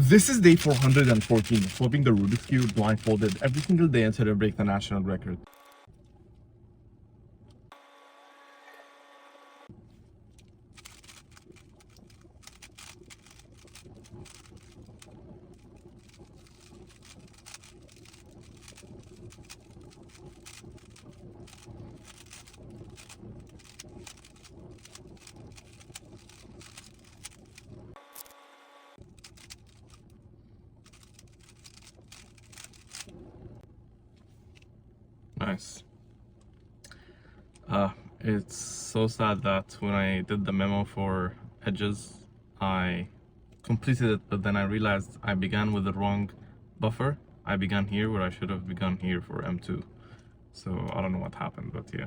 This is day 414, solving the Rubik's Cube blindfolded every single day until I break the national record. Nice. It's so sad that when I did the memo for edges, I completed it, but then I realized I began with the wrong buffer. I began here where I should have begun here for M2. So I don't know what happened, but yeah.